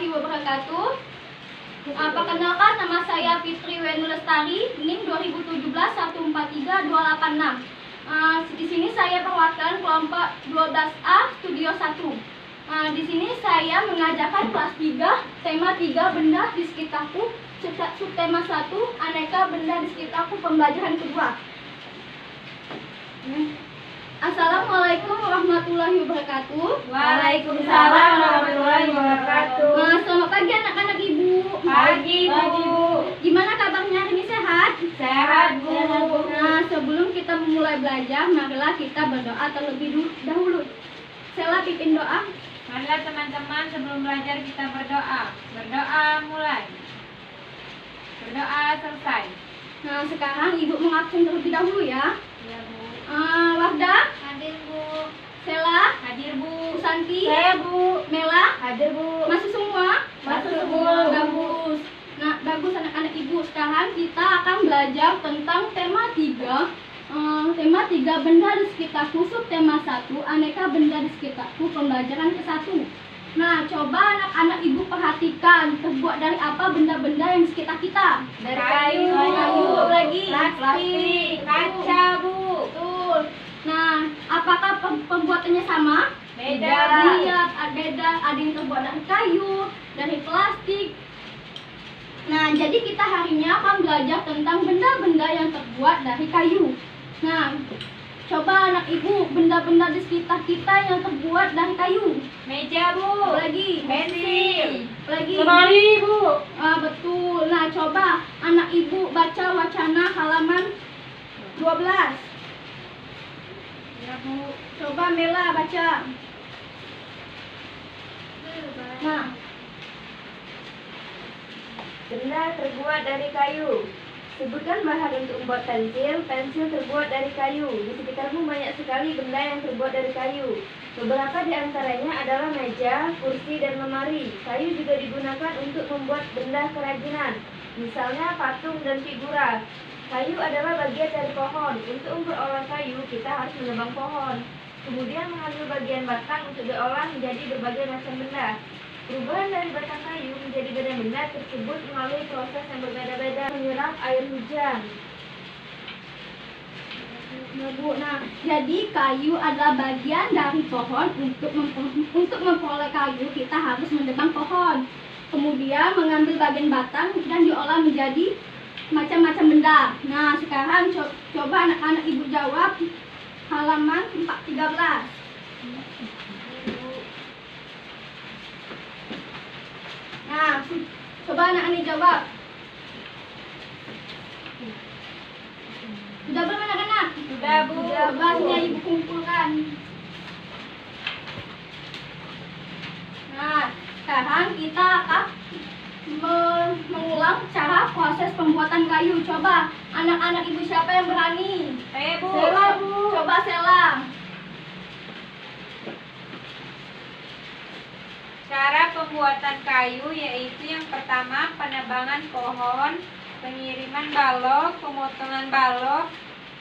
warahmatullahi wabarakatuh. Perkenalkan, nama saya Fitri Wenu Lestari, NIM 2017 143 286. Di sini saya perwakilan kelompok 12A Studio 1. Di sini saya mengajarkan kelas 3, tema 3 benda di sekitarku, subtema 1 aneka benda di sekitarku, pembelajaran kedua. Assalamualaikum warahmatullahi wabarakatuh. Waalaikumsalam warahmatullahi wabarakatuh. Selamat pagi anak-anak ibu. Pagi Bu. Gimana kabarnya hari ini, sehat? Sehat Bu. Nah, sebelum kita memulai belajar, marilah kita berdoa terlebih dahulu. Sela pimpin doa. Marilah teman-teman sebelum belajar kita berdoa. Berdoa mulai. Berdoa selesai. Nah, sekarang ibu mengabsen terlebih dahulu ya. Iya Bu. Wardah, Hadir Bu. Sela, Hadir Bu. Santi, Saya Bu. Mela, Hadir Bu. masuk semua? Masuk, Bu. Bagus. Nah, bagus anak-anak ibu. Sekarang kita akan belajar tentang tema 3. Tema 3 benda di sekitarku, subtema 1 aneka benda di sekitarku, pembelajaran ke-1. Nah, coba anak-anak ibu perhatikan, terbuat dari apa benda-benda yang di sekitar kita? Dari kayu. Lagi. Plastik. Kaca Bu. Betul. Nah, apakah pembuatannya sama? Beda. Iya, beda. Ada yang terbuat dari kayu, dari plastik. Nah, jadi kita hari ini akan belajar tentang benda-benda yang terbuat dari kayu. Nah, coba anak ibu, benda-benda di sekitar kita yang terbuat dari kayu. Meja Bu. Lagi. Pensil. Lagi. Lemari Bu. Betul. Nah, coba anak ibu baca wacana halaman 12. Ya Bu. Coba Mela baca. Nah, Benda terbuat dari kayu. Sebutkan bahan untuk membuat pensil. Pensil terbuat dari kayu. Di sekitarmu banyak sekali benda yang terbuat dari kayu. Beberapa di antaranya adalah meja, kursi, dan lemari. Kayu juga digunakan untuk membuat benda kerajinan, misalnya patung dan figura. Kayu adalah bagian dari pohon. Untuk memperoleh kayu, kita harus menebang pohon. Kemudian mengambil bagian batang untuk diolah menjadi berbagai macam benda. Perubahan dari batang kayu menjadi benda-benda tersebut melalui proses yang berbeda-beda, menyerap air hujan. nah, jadi kayu adalah bagian dari pohon. Untuk memperoleh kayu, kita harus menebang pohon. Kemudian mengambil bagian batang dan diolah menjadi macam-macam benda. Nah, sekarang coba anak-anak ibu jawab halaman 13. Nah, coba anak-anak jawab. Sudah belum anak-anak? Sudah Bu. Coba sini ibu kumpulkan. Nah, sekarang kita akan mengulang cara proses pembuatan kayu. Coba anak-anak ibu siapa yang berani? Saya Bu. Sela Bu. Coba Sela. Cara pembuatan kayu yaitu yang pertama penebangan pohon, pengiriman balok, pemotongan balok,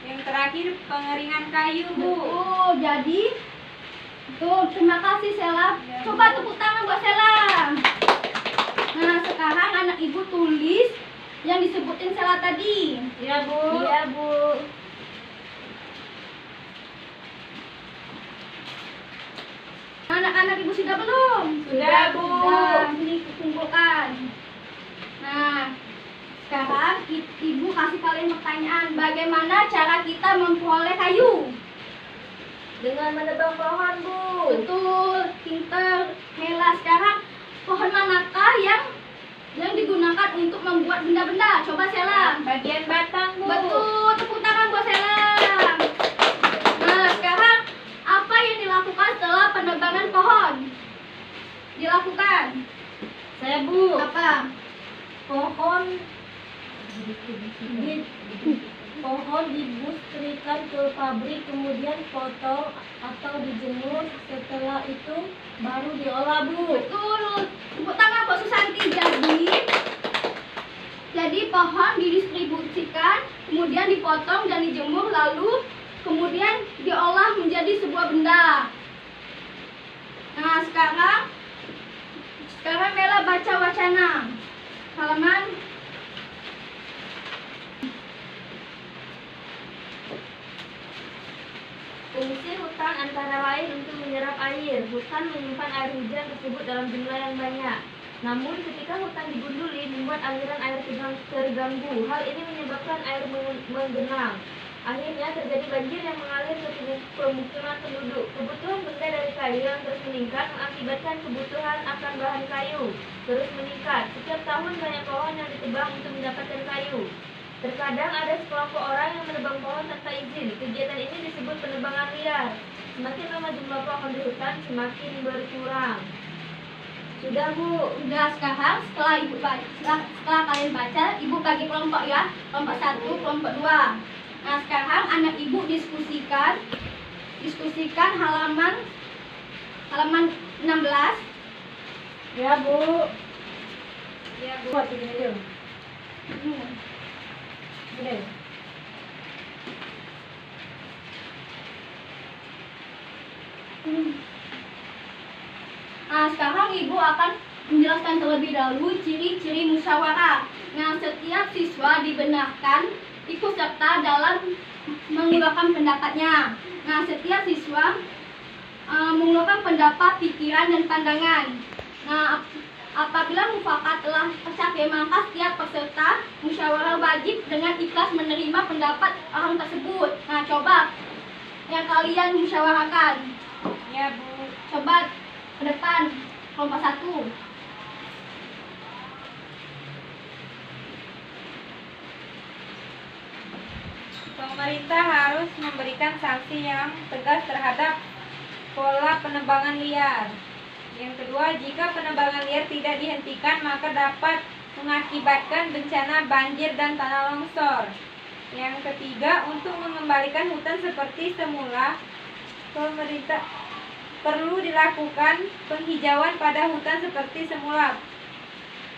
yang terakhir pengeringan kayu Bu. Jadi tuh, terima kasih Sela. Coba tepuk tangan buat Sela. Nah, sekarang anak ibu tulis yang disebutin Sela tadi. Iya Bu. Iya Bu. Anak-anak ibu sudah belum? Sudah, Bu. Sudah, ini kumpulkan. Nah, sekarang ibu kasih kalian pertanyaan. Bagaimana cara kita memperoleh kayu? Dengan menebang pohon Bu. Betul, pinter. Mela, sekarang pohon manakah yang digunakan untuk membuat benda-benda? Coba Sela. Bagian batang Bu. Betul, tepuk tangan buat Sela. Nah, sekarang apa yang dilakukan setelah penebangan pohon? Dilakukan. Saya Bu. Apa? Pohon dibustrikan ke pabrik, kemudian potong atau dijemur. Setelah itu baru diolah Bu. Betul. Tepuk tangan buat Susanti. Jadi pohon didistribusikan, kemudian dipotong dan dijemur, lalu kemudian diolah menjadi sebuah benda. Nah, sekarang Mela baca bencana. Halaman Fungsi hutan antara lain untuk menyerap air. Hutan menyimpan air hujan tersebut dalam jumlah yang banyak. Namun ketika hutan digunduli membuat aliran air terganggu. Hal ini menyebabkan air menggenang. Akhirnya terjadi banjir yang mengalir ke pemukiman penduduk. Kebutuhan benda dari kayu yang terus meningkat mengakibatkan kebutuhan akan bahan kayu terus meningkat. Setiap tahun banyak pohon yang ditebang untuk mendapatkan kayu. Terkadang ada sekelompok orang yang menebang pohon tanpa izin. Kegiatan ini disebut penebangan liar. Semakin lama jumlah pohon di hutan, semakin berkurang. Sudah, Bu. Udah, sekarang setelah kalian baca, Ibu bagi kelompok ya. Kelompok 1, kelompok 2. Nah, sekarang anak Ibu diskusikan halaman 16. Ya, Bu. Ya, Bu. Buat begini dulu. Gini. Nah, sekarang Ibu akan menjelaskan terlebih dahulu ciri-ciri musyawarah. Nah, setiap siswa dibenarkan ikut serta dalam mengeluarkan pendapatnya. Nah, setiap siswa mengeluarkan pendapat, pikiran, dan pandangan. Nah, apabila mufakat telah tercapai, maka setiap peserta musyawarah wajib dengan ikhlas menerima pendapat orang tersebut. Nah, coba yang kalian musyawarahkan. Ya, Bu. Coba ke depan, kelompok 1. Pemerintah harus memberikan sanksi yang tegas terhadap pola penebangan liar. Yang kedua, jika penebangan liar tidak dihentikan, maka dapat mengakibatkan bencana banjir dan tanah longsor. Yang ketiga, untuk mengembalikan hutan seperti semula, pemerintah perlu dilakukan penghijauan pada hutan seperti semula,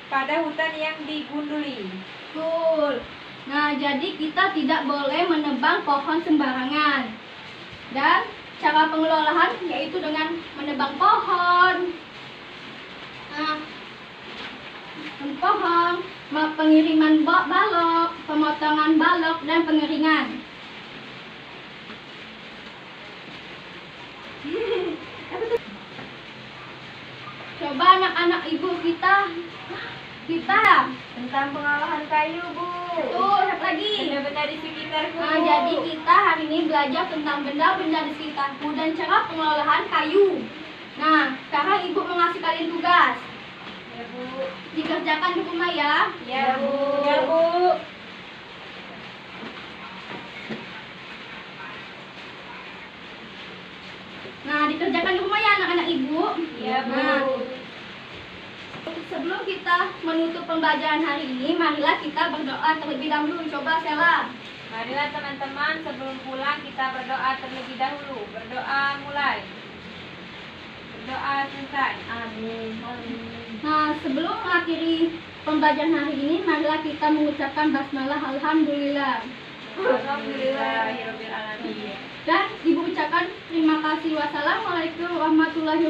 pada hutan yang digunduli. Betul. Nah, jadi kita tidak boleh menebang pohon sembarangan. Dan cara pengelolaan yaitu dengan menebang pohon. Nah, pohon, pengiriman balok, pemotongan balok, dan pengeringan. Coba anak-anak Ibu kita Tentang pengolahan kayu, Bu. tuh lagi. Benda-benda di sekitarku. Nah, jadi kita hari ini belajar tentang benda-benda di sekitarku dan cara pengelolaan kayu. Nah, sekarang Ibu mengasih kalian tugas. Ya, Bu. Dikerjakan di rumah ya. Ya, Bu. Ya, Bu. Nah, dikerjakan di rumah ya anak-anak Ibu. Ya, Bu. Nah, sebelum kita menutup pembelajaran hari ini, marilah kita berdoa terlebih dahulu. Coba Sela. Marilah teman-teman, sebelum pulang kita berdoa terlebih dahulu. Berdoa mulai. Berdoa selesai. Amin. Nah, sebelum mengakhiri pembelajaran hari ini, marilah kita mengucapkan basmalah alhamdulillah. Alhamdulillahirobbilalamin. Dan Ibu ucapkan terima kasih. Wassalamualaikum warahmatullahi wabarakatuh.